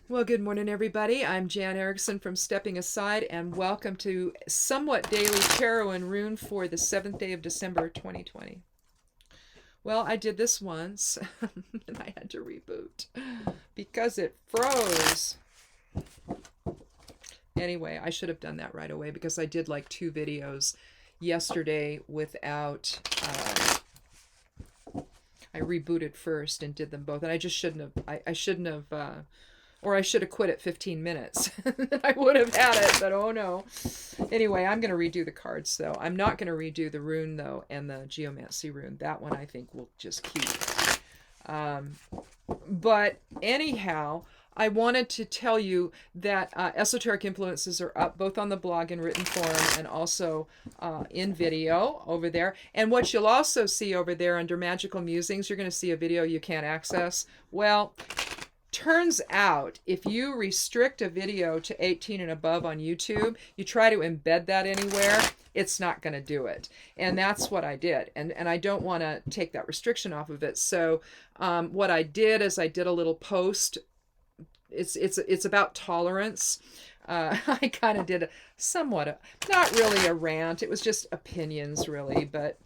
Well, good morning, everybody. I'm Jan Erickson from Stepping Aside, and welcome to somewhat daily tarot and rune for the 7th day of December 2020. Well, I did this once, and I had to reboot because it froze. Anyway, I should have done that right away because I did like 2 videos yesterday without. I rebooted first and did them both, and I just shouldn't have. I shouldn't have. Or I should have quit at 15 minutes. I would have had it, but oh no. Anyway, I'm going to redo the cards, though. I'm not going to redo the rune, though, and the geomancy rune. That one I think we'll just keep. But anyhow, I wanted to tell you that esoteric influences are up both on the blog in written form and also in video over there. And what you'll also see over there under Magical Musings, you're going to see a video you can't access. Well, turns out if you restrict a video to 18 and above on YouTube, you try to embed that anywhere, it's not going to do it. And that's what I did. And I don't want to take that restriction off of it. So what I did is I did a little post. It's about tolerance. I kind of did not really a rant. It was just opinions, really. But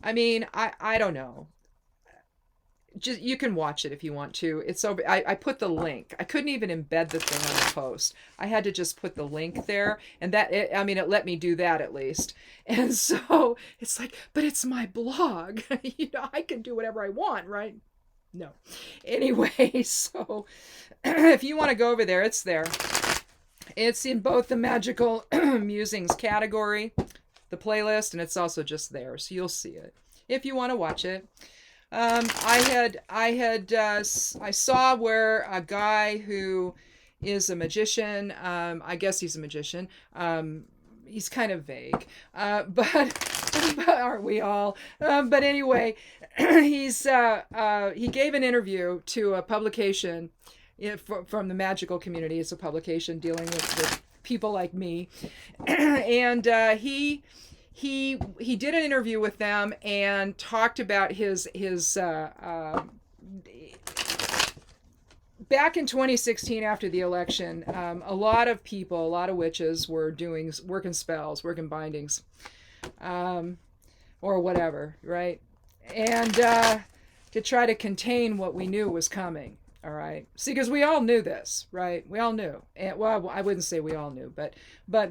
I mean, I don't know. Just, you can watch it if you want to. It's over. I put the link. I couldn't even embed the thing on the post. I had to just put the link there, and it let me do that at least. And so it's like, but it's my blog. I can do whatever I want, right? No. Anyway, so if you want to go over there, it's there. It's in both the Magical Musings category, the playlist, and it's also just there, so you'll see it if you want to watch it. I saw where a guy who is a magician, I guess he's a magician, he's kind of vague, but aren't we all? But anyway, he gave an interview to a publication from the magical community. It's a publication dealing with people like me, and he did an interview with them and talked about his back in 2016 after the election. A lot of people, a lot of witches were working spells, working bindings, or whatever, right? And to try to contain what we knew was coming. All right. See, because we all knew this, right? We all knew. And, well, I wouldn't say we all knew, but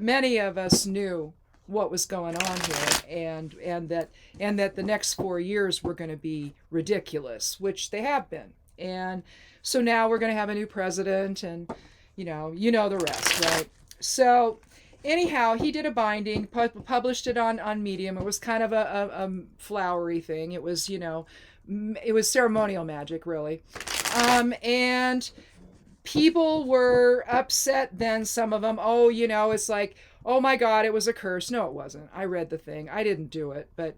many of us knew what was going on here, and that the next 4 years were going to be ridiculous, which they have been. And so now we're going to have a new president, and you know the rest, right? So anyhow, he did a binding, published it on Medium. It was kind of a flowery thing. It was it was ceremonial magic, really, and people were upset. Then some of them, it's like, oh my God, it was a curse. No, it wasn't. I read the thing. I didn't do it, but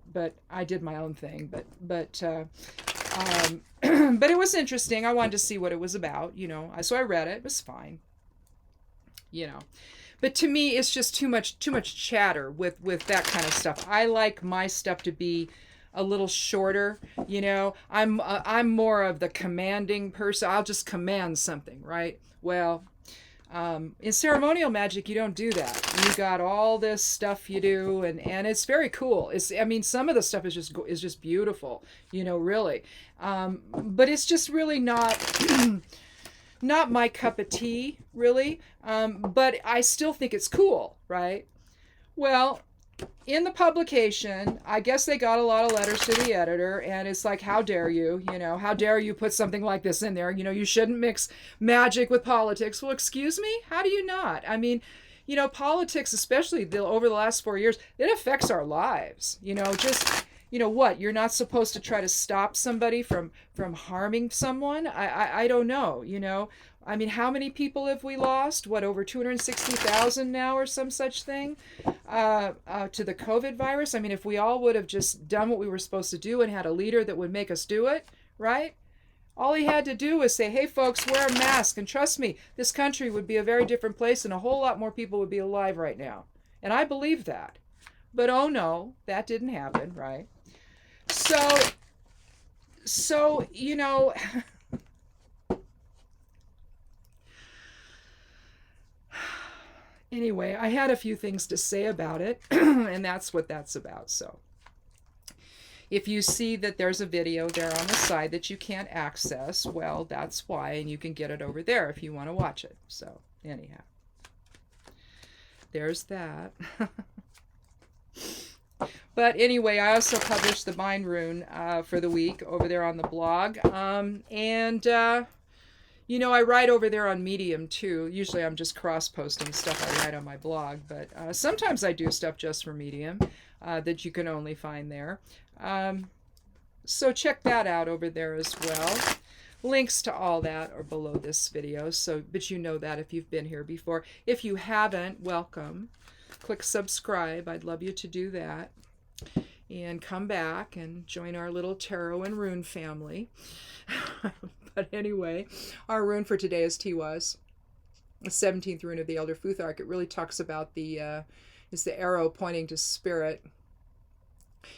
I did my own thing. But but it was interesting. I wanted to see what it was about, So I read it. It was fine, But to me, it's just too much chatter with that kind of stuff. I like my stuff to be a little shorter, I'm more of the commanding person. I'll just command something, right? Well, in ceremonial magic, you don't do that. You got all this stuff you do, and it's very cool. Some of the stuff is just beautiful, really. But it's just really not not my cup of tea, really. But I still think it's cool, right? Well, in the publication, I guess they got a lot of letters to the editor, and it's like, how dare you, how dare you put something like this in there? You shouldn't mix magic with politics. Well, excuse me? How do you not? Politics, especially over the last 4 years, it affects our lives. What? You're not supposed to try to stop somebody from harming someone? I don't know, how many people have we lost? Over 260,000 now or some such thing to the COVID virus? If we all would have just done what we were supposed to do and had a leader that would make us do it, right? All he had to do was say, hey, folks, wear a mask. And trust me, this country would be a very different place and a whole lot more people would be alive right now. And I believe that. But oh no, that didn't happen, right? So Anyway, I had a few things to say about it, and that's what that's about. So if you see that there's a video there on the side that you can't access, well, that's why, and you can get it over there if you want to watch it. So anyhow, there's that. But anyway, I also published the Mind Rune for the week over there on the blog. You know, I write over there on Medium too. Usually I'm just cross-posting stuff I write on my blog, but sometimes I do stuff just for Medium that you can only find there. So check that out over there as well. Links to all that are below this video, so but you know that if you've been here before. If you haven't, welcome. Click subscribe. I'd love you to do that. And come back and join our little tarot and rune family. But anyway, our rune for today is Tiwaz, the 17th rune of the Elder Futhark. It really talks about is the arrow pointing to spirit.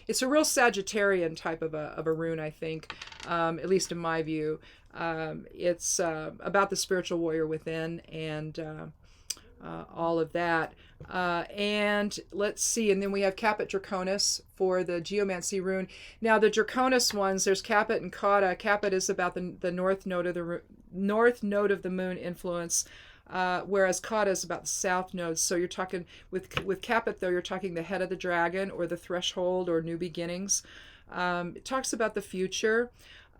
It's a real Sagittarian type of a rune, I think, at least in my view. It's about the spiritual warrior within and all of that. And let's see, and then we have Caput Draconis for the Geomancy rune. Now the Draconis ones, there's Caput and Kata. Caput is about the north node of the moon influence, whereas Kata is about the south node. So you're talking with Caput, though, you're talking the head of the dragon or the threshold or new beginnings. It talks about the future.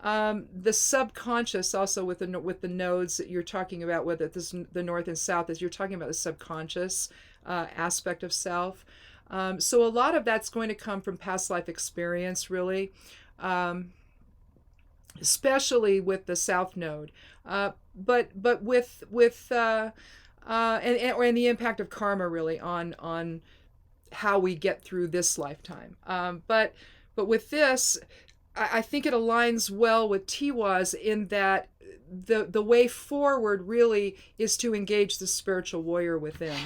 The subconscious also with the nodes that you're talking about, whether it's the north and south, is you're talking about the subconscious aspect of self. So a lot of that's going to come from past life experience, really, especially with the south node, but with and the impact of karma really on how we get through this lifetime. But with this, I think it aligns well with Tiwaz in that the way forward really is to engage the spiritual warrior within.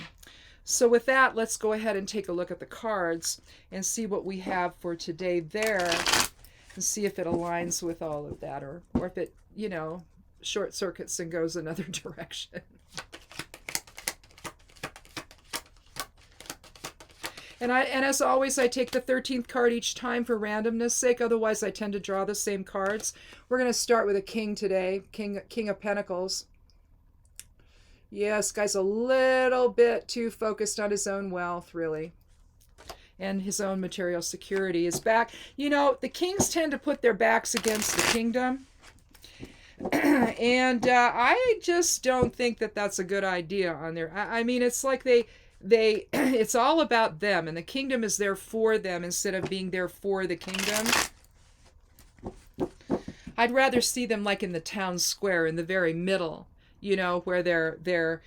So with that, let's go ahead and take a look at the cards and see what we have for today there and see if it aligns with all of that or if it, you know, short circuits and goes another direction. And as always, I take the 13th card each time for randomness sake. Otherwise, I tend to draw the same cards. We're going to start with a king today, King of Pentacles. Yes, guy's a little bit too focused on his own wealth, really, and his own material security. His back, you know, the kings tend to put their backs against the kingdom. And I just don't think that that's a good idea on there. I mean, it's like they it's all about them, and the kingdom is there for them instead of being there for the kingdom. I'd rather see them like in the town square in the very middle, you know, where they're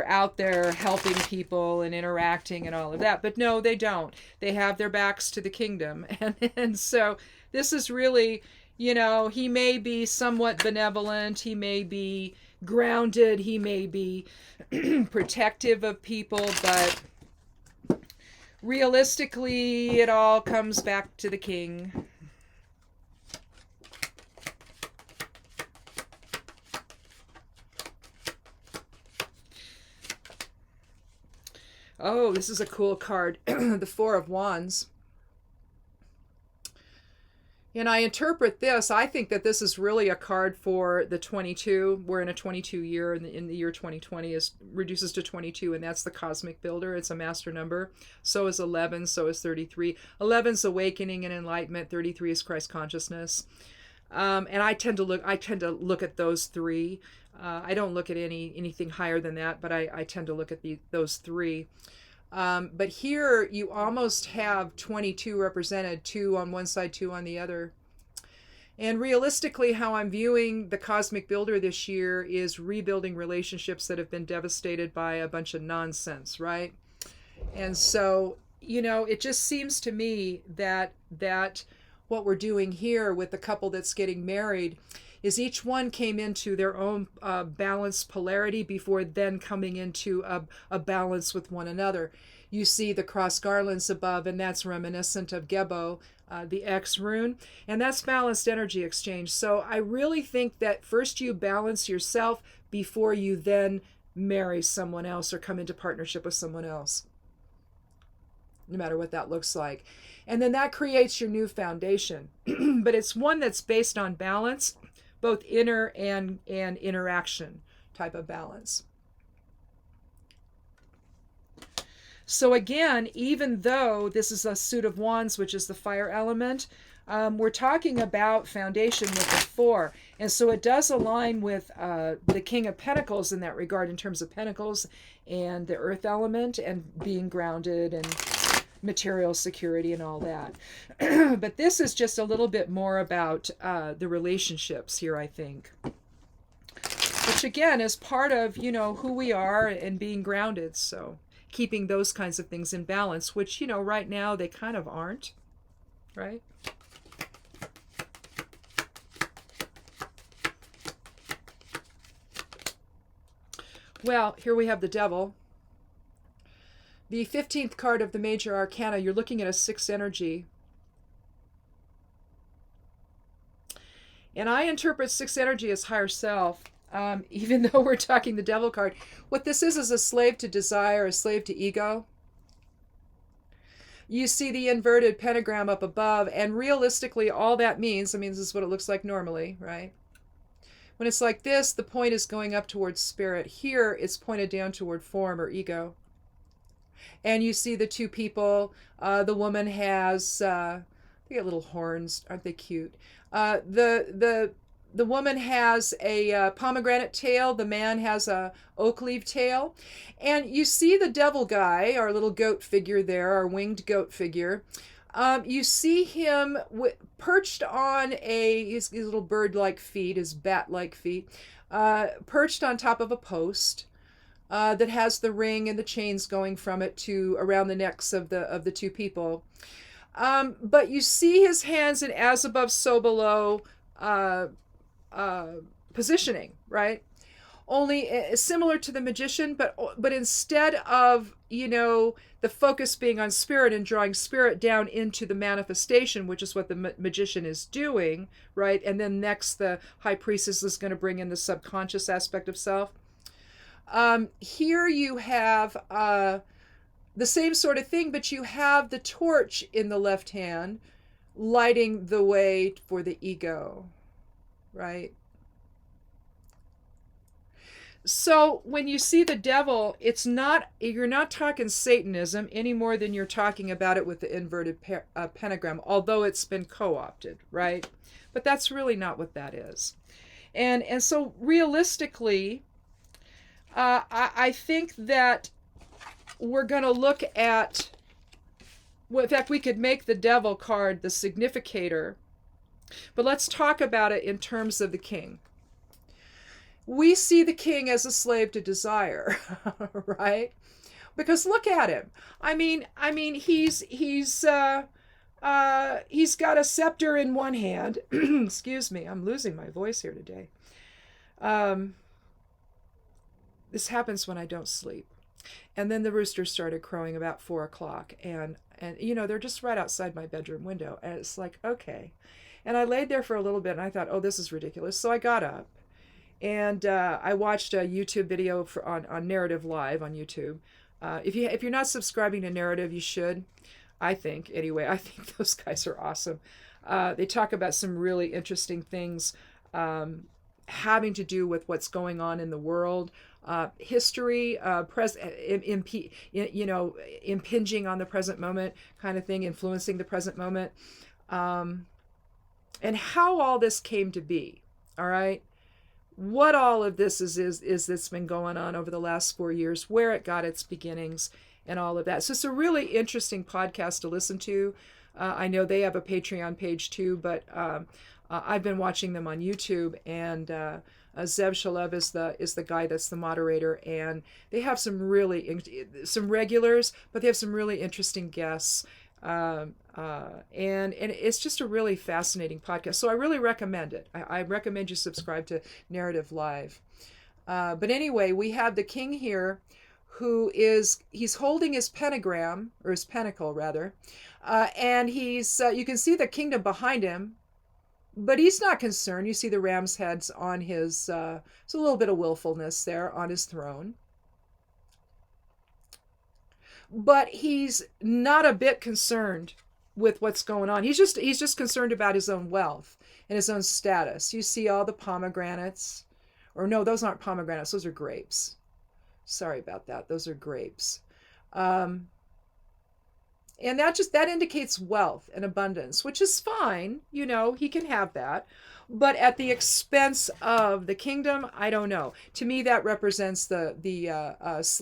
out there helping people and interacting and all of that. But no, they don't. They have their backs to the kingdom. And so this is really, you know, he may be somewhat benevolent, he may be grounded, he may be protective of people, but realistically it all comes back to the king. Oh, this is a cool card. The Four of Wands. And I interpret this, I think that this is really a card for the 22. We're in a 22 year, and in the year 2020 reduces to 22, and that's the cosmic builder. It's a master number. So is 11, so is 33. 11's awakening and enlightenment. 33 is Christ consciousness. And I tend to look at those three. I don't look at anything higher than that, but I tend to look at those three. But here you almost have 22 represented, 2 on one side, 2 on the other. And realistically, how I'm viewing the cosmic builder this year is rebuilding relationships that have been devastated by a bunch of nonsense, right? And so, you know, it just seems to me that what we're doing here with the couple that's getting married is each one came into their own balanced polarity before then coming into a balance with one another. You see the cross garlands above, and that's reminiscent of Gebo, the X rune, and that's balanced energy exchange. So I really think that first you balance yourself before you then marry someone else or come into partnership with someone else, no matter what that looks like. And then that creates your new foundation. But it's one that's based on balance, both inner and interaction type of balance. So again, even though this is a suit of wands, which is the fire element, we're talking about foundation with the 4. And so it does align with the King of Pentacles in that regard, in terms of pentacles and the earth element and being grounded and material security and all that. But this is just a little bit more about the relationships here, I think. Which again is part of, who we are and being grounded. So keeping those kinds of things in balance, which, right now they kind of aren't, right? Well, here we have the Devil. The 15th card of the Major Arcana, you're looking at a 6 energy. And I interpret 6 energy as higher self, even though we're talking the Devil card. What this is a slave to desire, a slave to ego. You see the inverted pentagram up above, and realistically all that means, this is what it looks like normally, right? When it's like this, the point is going up towards spirit. Here, it's pointed down toward form or ego. And you see the two people. The woman has, they got little horns. Aren't they cute? The woman has a pomegranate tail. The man has a oak leaf tail. And you see the devil guy, our little goat figure there, our winged goat figure. You see him perched on his little bird-like feet, his bat-like feet, perched on top of a post that has the ring and the chains going from it to around the necks of the two people. But you see his hands in as above, so below positioning, right? Only similar to the magician, but instead of, the focus being on spirit and drawing spirit down into the manifestation, which is what the magician is doing, right? And then next, the high priestess is going to bring in the subconscious aspect of self. Here you have the same sort of thing, but you have the torch in the left hand lighting the way for the ego, right? So when you see the devil, you're not talking Satanism any more than you're talking about it with the inverted pentagram, although it's been co-opted, right? But that's really not what that is. And so realistically, I think that we're going to look at, well, in fact, we could make the devil card the significator, but let's talk about it in terms of the king. We see the king as a slave to desire, right? Because look at him. He's got a scepter in one hand. Excuse me, I'm losing my voice here today. This happens when I don't sleep. And then the roosters started crowing about 4 o'clock, and they're just right outside my bedroom window, and it's like, okay. And I laid there for a little bit, and I thought, oh, this is ridiculous. So I got up. And I watched a YouTube video on Narrative Live on YouTube. If you're not subscribing to Narrative, you should. I think, anyway. I think those guys are awesome. They talk about some really interesting things having to do with what's going on in the world, history, impinging on the present moment kind of thing, influencing the present moment, and how all this came to be. All right. What all of this is that's been going on over the last 4 years, where it got its beginnings and all of that. So it's a really interesting podcast to listen to. I know they have a Patreon page too, but I've been watching them on YouTube, and Zev Shalev is the guy that's the moderator, and they have some regulars, but they have some really interesting guests. And it's just a really fascinating podcast. So I really recommend it. I recommend you subscribe to Narrative Live. But anyway, we have the king here he's holding his pentagram, or his pentacle rather. And you can see the kingdom behind him. But he's not concerned. You see the ram's heads on his, there's a little bit of willfulness there on his throne. But he's not a bit concerned with what's going on. He's just concerned about his own wealth and his own status. You see all the pomegranates, or no, those aren't pomegranates. Those are grapes. Sorry about that. Those are grapes. And that indicates wealth and abundance, which is fine. He can have that. But at the expense of the kingdom, I don't know. To me, that represents the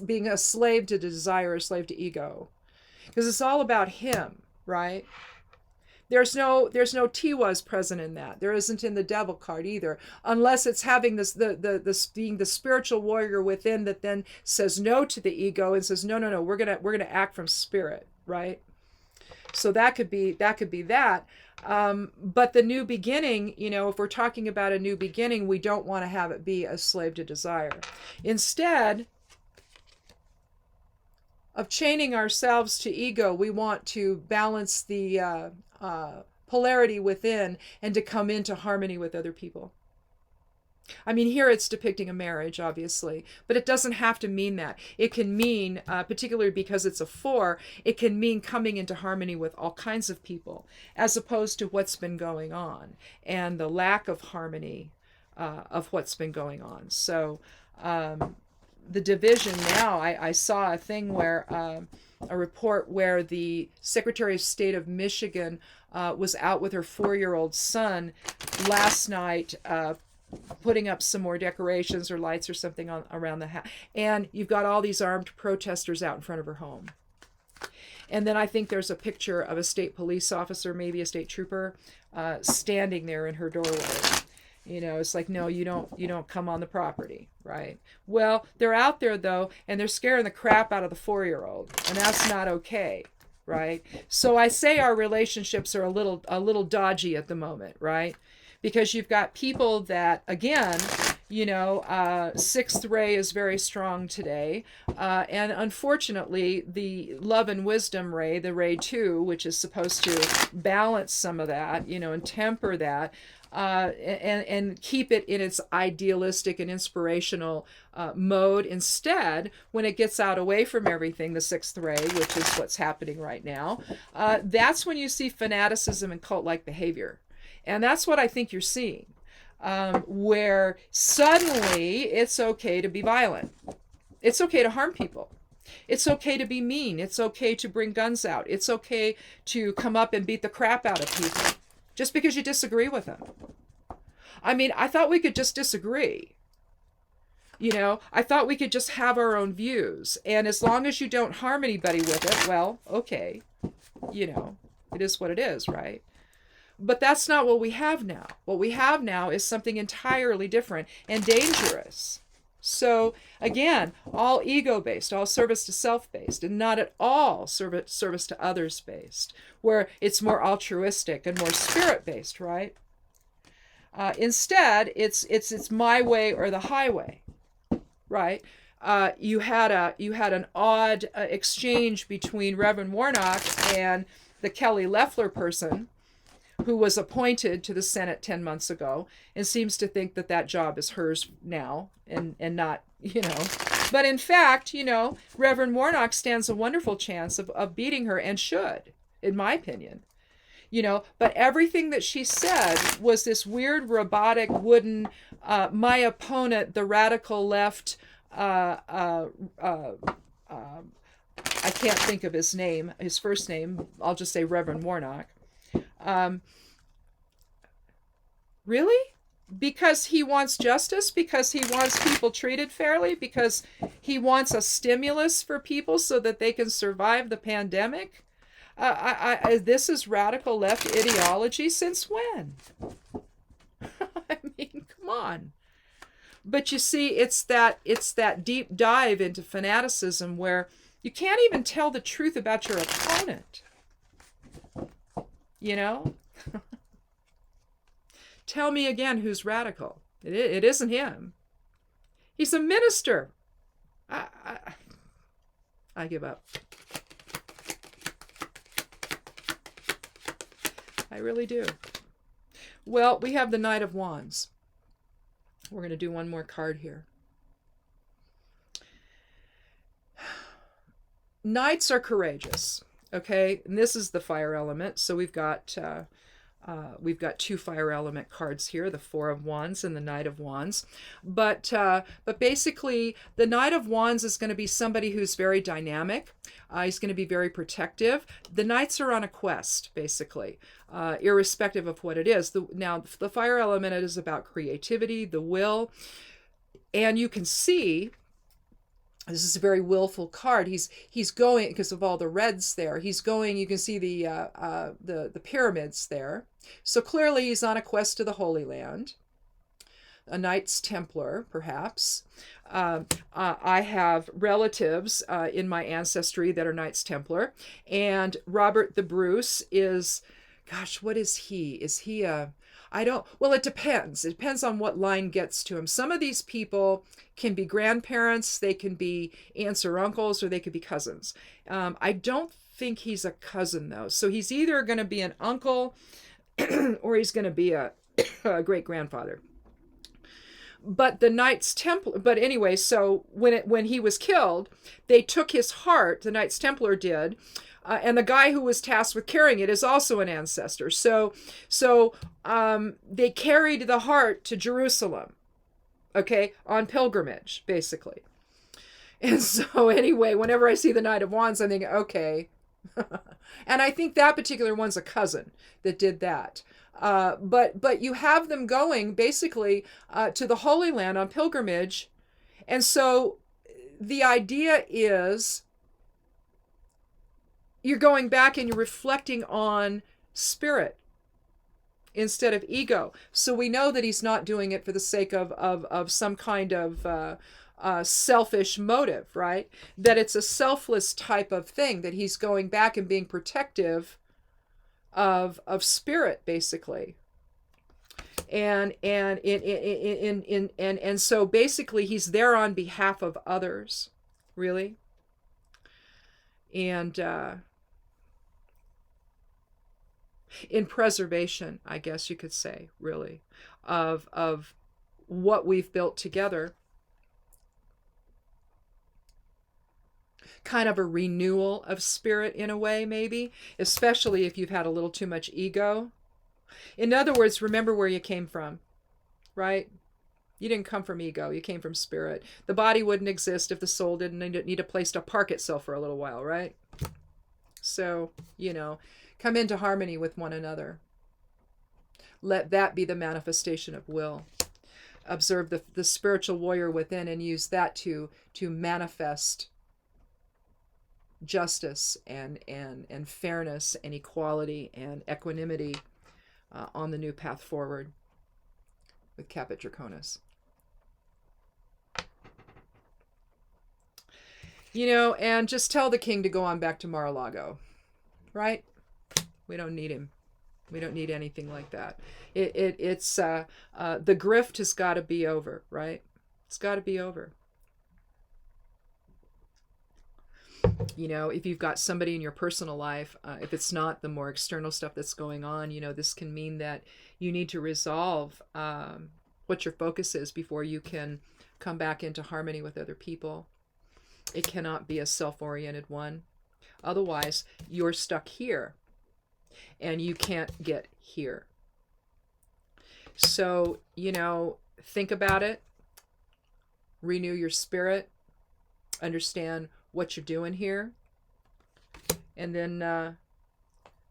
being a slave to desire, a slave to ego, because it's all about him, right? There's no tiwas present in that. There isn't in the devil card either, unless it's having this the being the spiritual warrior within that then says no to the ego and says no, we're gonna act from spirit, right? So that could be that. But the new beginning, if we're talking about a new beginning, we don't want to have it be a slave to desire. Instead of chaining ourselves to ego, we want to balance the polarity within and to come into harmony with other people. I mean, here it's depicting a marriage, obviously, but it doesn't have to mean that. It can mean, particularly because it's a 4, it can mean coming into harmony with all kinds of people, as opposed to what's been going on and the lack of harmony of what's been going on. So the division now, I saw a thing where a report where the Secretary of State of Michigan was out with her 4-year-old son last night, putting up some more decorations or lights or something around the house. And you've got all these armed protesters out in front of her home. And then I think there's a picture of a state police officer, maybe a state trooper, standing there in her doorway. It's like, no, you don't come on the property, right? Well, they're out there though, and they're scaring the crap out of the 4-year-old, and that's not okay, right? So I say our relationships are a little dodgy at the moment, right? Because you've got people that, again, 6th ray is very strong today. And unfortunately, the love and wisdom ray, the ray 2, which is supposed to balance some of that, and temper that, and keep it in its idealistic and inspirational mode. Instead, when it gets out away from everything, the 6th ray, which is what's happening right now, that's when you see fanaticism and cult-like behavior. And that's what I think you're seeing, where suddenly it's okay to be violent. It's okay to harm people. It's okay to be mean. It's okay to bring guns out. It's okay to come up and beat the crap out of people just because you disagree with them. I mean, I thought we could just disagree. I thought we could just have our own views. And as long as you don't harm anybody with it, well, okay. It is what it is, right? But that's not what we have now. What we have now is something entirely different and dangerous. So again, all ego-based, all service to self-based, and not at all service to others-based, where it's more altruistic and more spirit-based, right? Instead, it's my way or the highway, right? You had an odd exchange between Reverend Warnock and the Kelly Loeffler person, who was appointed to the Senate 10 months ago and seems to think that job is hers now and not, But in fact, Reverend Warnock stands a wonderful chance of beating her, and should, in my opinion. But everything that she said was this weird, robotic, wooden, my opponent, the radical left, I can't think of his name, his first name, I'll just say Reverend Warnock. Really? Because he wants justice? Because he wants people treated fairly? Because he wants a stimulus for people so that they can survive the pandemic? This is radical left ideology since when? I mean, come on. But you see, it's that deep dive into fanaticism where you can't even tell the truth about your opponent. Tell me again who's radical. It isn't him. He's a minister. I give up. I really do. Well, we have the Knight of Wands. We're going to do one more card here. Knights are courageous, okay? And this is the fire element. So we've got 2 fire element cards here, the Four of Wands and the Knight of Wands. But basically, the Knight of Wands is going to be somebody who's very dynamic. He's going to be very protective. The Knights are on a quest, basically, irrespective of what it is. Now, the fire element is about creativity, the will. And you can see, this is a very willful card. He's going, because of all the reds there, he's going, you can see the pyramids there. So clearly he's on a quest to the Holy Land. A Knights Templar, perhaps. I have relatives in my ancestry that are Knights Templar. And Robert the Bruce is, gosh, what is he? Is he a... well, it depends. It depends on what line gets to him. Some of these people can be grandparents, they can be aunts or uncles, or they could be cousins. I don't think he's a cousin, though. So he's either going to be an uncle or he's going to be a great-grandfather. But the Knights Templar, but anyway, so when he was killed, they took his heart, the Knights Templar did, and the guy who was tasked with carrying it is also an ancestor. So they carried the heart to Jerusalem, okay, on pilgrimage, basically. And so anyway, whenever I see the Knight of Wands, I'm thinking, okay. And I think that particular one's a cousin that did that. But you have them going, basically, to the Holy Land on pilgrimage. And so the idea is, you're going back and you're reflecting on spirit instead of ego. So we know that he's not doing it for the sake of some kind of selfish motive, right? That it's a selfless type of thing, that he's going back and being protective of spirit, basically. And so basically he's there on behalf of others, really. And in preservation, I guess you could say, really, of what we've built together. Kind of a renewal of spirit in a way, maybe, especially if you've had a little too much ego. In other words, remember where you came from, right? You didn't come from ego, you came from spirit. The body wouldn't exist if the soul didn't need a place to park itself for a little while, right? So, come into harmony with one another. Let that be the manifestation of will. Observe the spiritual warrior within and use that to manifest justice and fairness and equality and equanimity on the new path forward with Caput Draconis. And just tell the king to go on back to Mar-a-Lago, right? We don't need him. We don't need anything like that. It's the grift has got to be over, right? It's got to be over. If you've got somebody in your personal life, if it's not the more external stuff that's going on, this can mean that you need to resolve what your focus is before you can come back into harmony with other people. It cannot be a self-oriented one. Otherwise, you're stuck here and you can't get here. So, think about it. Renew your spirit. Understand what you're doing here, and then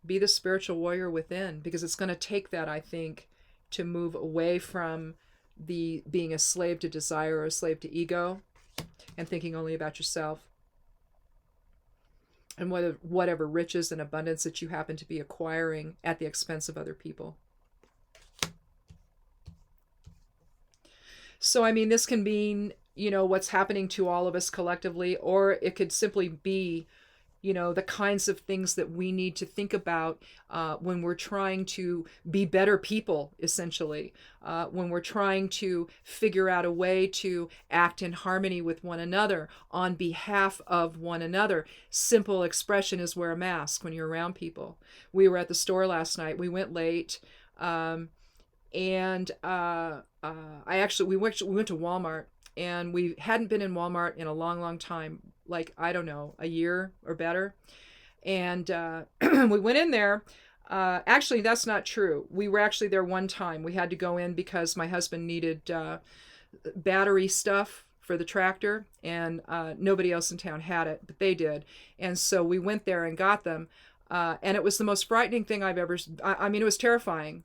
be the spiritual warrior within, because it's going to take that, I think, to move away from the being a slave to desire or a slave to ego and thinking only about yourself and whatever riches and abundance that you happen to be acquiring at the expense of other people. So, this can mean what's happening to all of us collectively, or it could simply be, the kinds of things that we need to think about when we're trying to be better people, essentially, when we're trying to figure out a way to act in harmony with one another on behalf of one another. Simple expression is wear a mask when you're around people. We were at the store last night. We went late. And we went to Walmart, and we hadn't been in Walmart in a long, long time, like, I don't know, a year or better. And we went in there. Actually, that's not true. We were actually there one time. We had to go in because my husband needed battery stuff for the tractor, and nobody else in town had it, but they did. And so we went there and got them. And it was the most frightening thing I've ever. I mean, it was terrifying.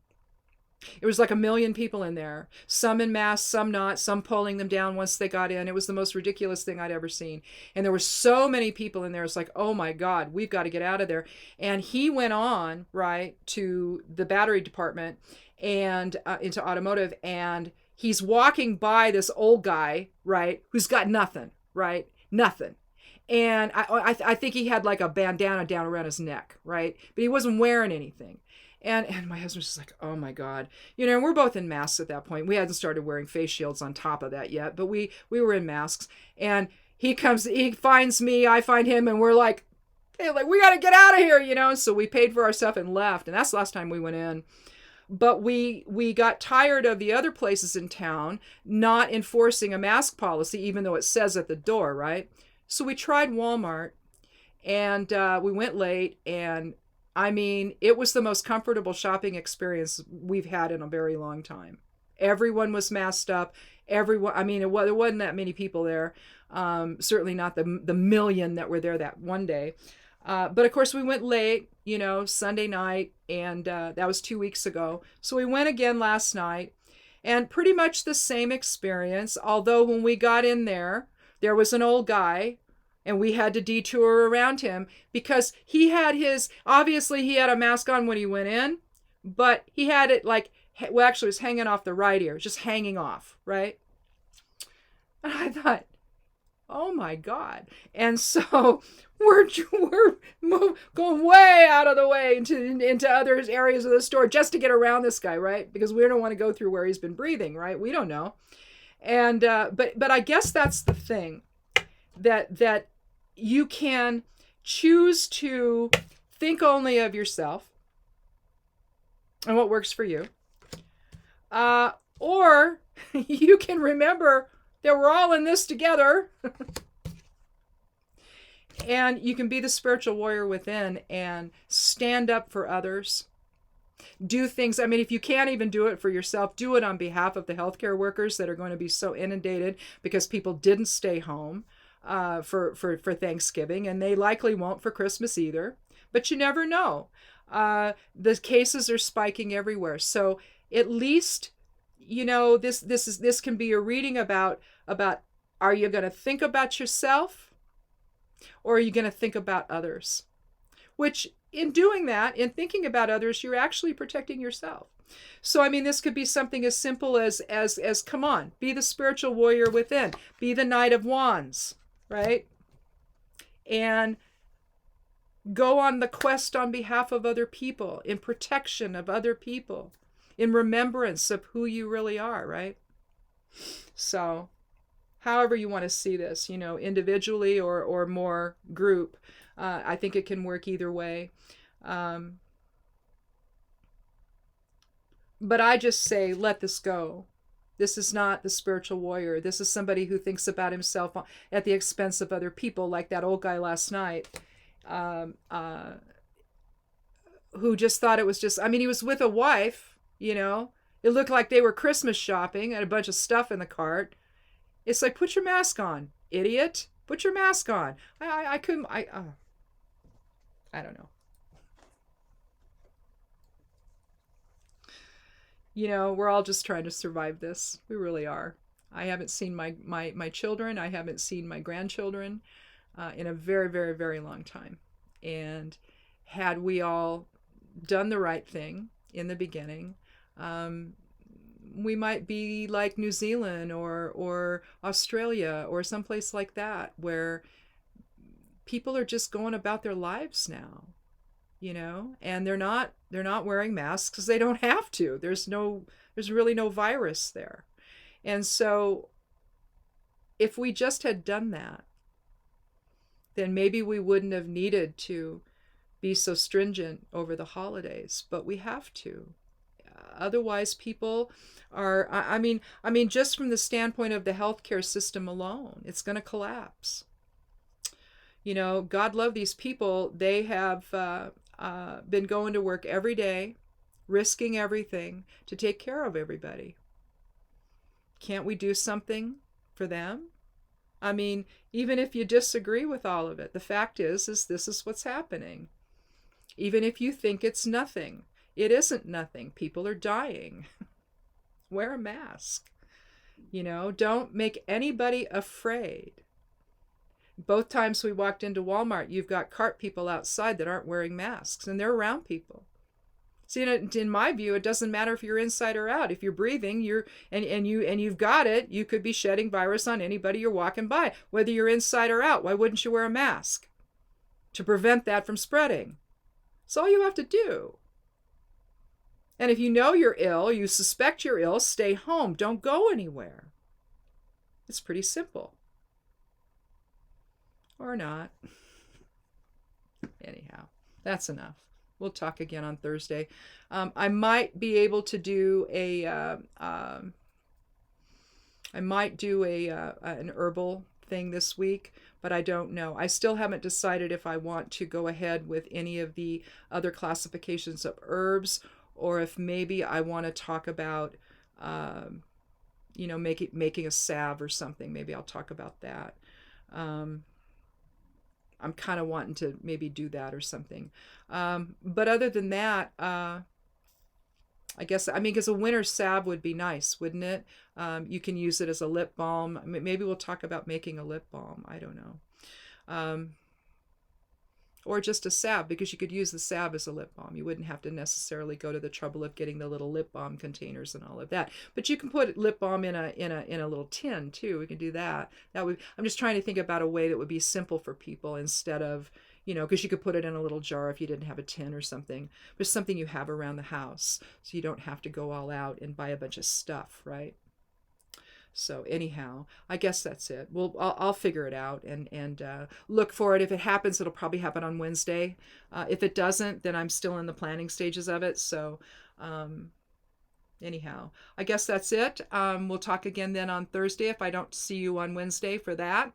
It was like a million people in there, some in masks, some not, some pulling them down once they got in. It was the most ridiculous thing I'd ever seen. And there were so many people in there. It's like, oh my God, we've got to get out of there. And he went on, right, to the battery department and into automotive. And he's walking by this old guy, right, who's got nothing, right? Nothing. And I think he had like a bandana down around his neck, right? But he wasn't wearing anything. And my husband's just like, oh my God. You know, we're both in masks at that point. We hadn't started wearing face shields on top of that yet, but we were in masks. And he finds me, I find him, and we're like, hey, like, we got to get out of here, you know? So we paid for our stuff and left. And that's the last time we went in. But we got tired of the other places in town not enforcing a mask policy, even though it says at the door, right? So we tried Walmart, and we went late, and I mean, it was the most comfortable shopping experience we've had in a very long time. Everyone was masked up. Everyone, I mean, there wasn't that many people there. Certainly not the million that were there that one day. But of course, we went late, you know, Sunday night, and that was 2 weeks ago. So we went again last night, and pretty much the same experience. Although when we got in there was an old guy, and we had to detour around him because obviously he had a mask on when he went in, but he had it like, well, actually it was hanging off the right ear, just hanging off, right? And I thought, oh my God. And so we're going way out of the way into other areas of the store just to get around this guy, right? Because we don't want to go through where he's been breathing, right? We don't know. And, but I guess that's the thing, that you can choose to think only of yourself and what works for you. Or you can remember that we're all in this together. And you can be the spiritual warrior within and stand up for others. Do things. I mean, if you can't even do it for yourself, do it on behalf of the healthcare workers that are going to be so inundated because people didn't stay home for Thanksgiving, and they likely won't for Christmas either. But you never know. The cases are spiking everywhere. So at least, you know, this can be a reading about are you going to think about yourself, or are you going to think about others? Which, in doing that, in thinking about others, you're actually protecting yourself. So, I mean, this could be something as simple as come on, be the spiritual warrior within, be the Knight of Wands, right? And go on the quest on behalf of other people, in protection of other people, in remembrance of who you really are, right? So, however you want to see this, you know, individually or more group, I think it can work either way. But I just say, let this go. This is not the spiritual warrior. This is somebody who thinks about himself at the expense of other people, like that old guy last night, who just thought it was just, I mean, he was with a wife, you know. It looked like they were Christmas shopping and a bunch of stuff in the cart. It's like, put your mask on, idiot. Put your mask on. I don't know. You know, we're all just trying to survive this. We really are. I haven't seen my children. I haven't seen my grandchildren in a very, very, very long time. And had we all done the right thing in the beginning, we might be like New Zealand or Australia or someplace like that, where people are just going about their lives now, you know, and they're not wearing masks because they don't have to. There's really no virus there. And so if we just had done that, then maybe we wouldn't have needed to be so stringent over the holidays, but we have to. otherwise people are, I mean, just from the standpoint of the healthcare system alone, it's going to collapse. You know, God love these people. They have been going to work every day, risking everything to take care of everybody. Can't we do something for them? I mean, even if you disagree with all of it, the fact is this is what's happening. Even if you think it's nothing, it isn't nothing. People are dying. Wear a mask. You know, don't make anybody afraid. Both times we walked into Walmart, you've got cart people outside that aren't wearing masks, and they're around people. See, in my view, it doesn't matter if you're inside or out. If you're breathing, you've got it, you could be shedding virus on anybody you're walking by, whether you're inside or out. Why wouldn't you wear a mask? To prevent that from spreading. That's all you have to do. And if you know you're ill, you suspect you're ill, stay home. Don't go anywhere. It's pretty simple. Or not. Anyhow, that's enough. We'll talk again on Thursday. I might be able to do an herbal thing this week, but I don't know. I still haven't decided if I want to go ahead with any of the other classifications of herbs, or if maybe I want to talk about, making a salve or something. Maybe I'll talk about that. I'm kind of wanting to maybe do that or something. But other than that, I guess, I mean, because a winter salve would be nice, wouldn't it? You can use it as a lip balm. Maybe we'll talk about making a lip balm. I don't know. Or just a salve, because you could use the salve as a lip balm. You wouldn't have to necessarily go to the trouble of getting the little lip balm containers and all of that. But you can put lip balm in a little tin too. We can do that. I'm just trying to think about a way that would be simple for people, instead of, because you could put it in a little jar if you didn't have a tin or something. But something you have around the house, so you don't have to go all out and buy a bunch of stuff, right? So anyhow, I guess that's it. I'll figure it out and look for it. If it happens, it'll probably happen on Wednesday. If it doesn't, then I'm still in the planning stages of it. So anyhow, I guess that's it. We'll talk again then on Thursday if I don't see you on Wednesday for that.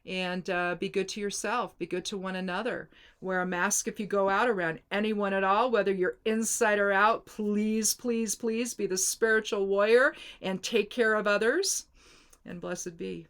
And be good to yourself. Be good to one another. Wear a mask if you go out around anyone at all, whether you're inside or out. Please, please, please be the spiritual warrior and take care of others. And blessed be.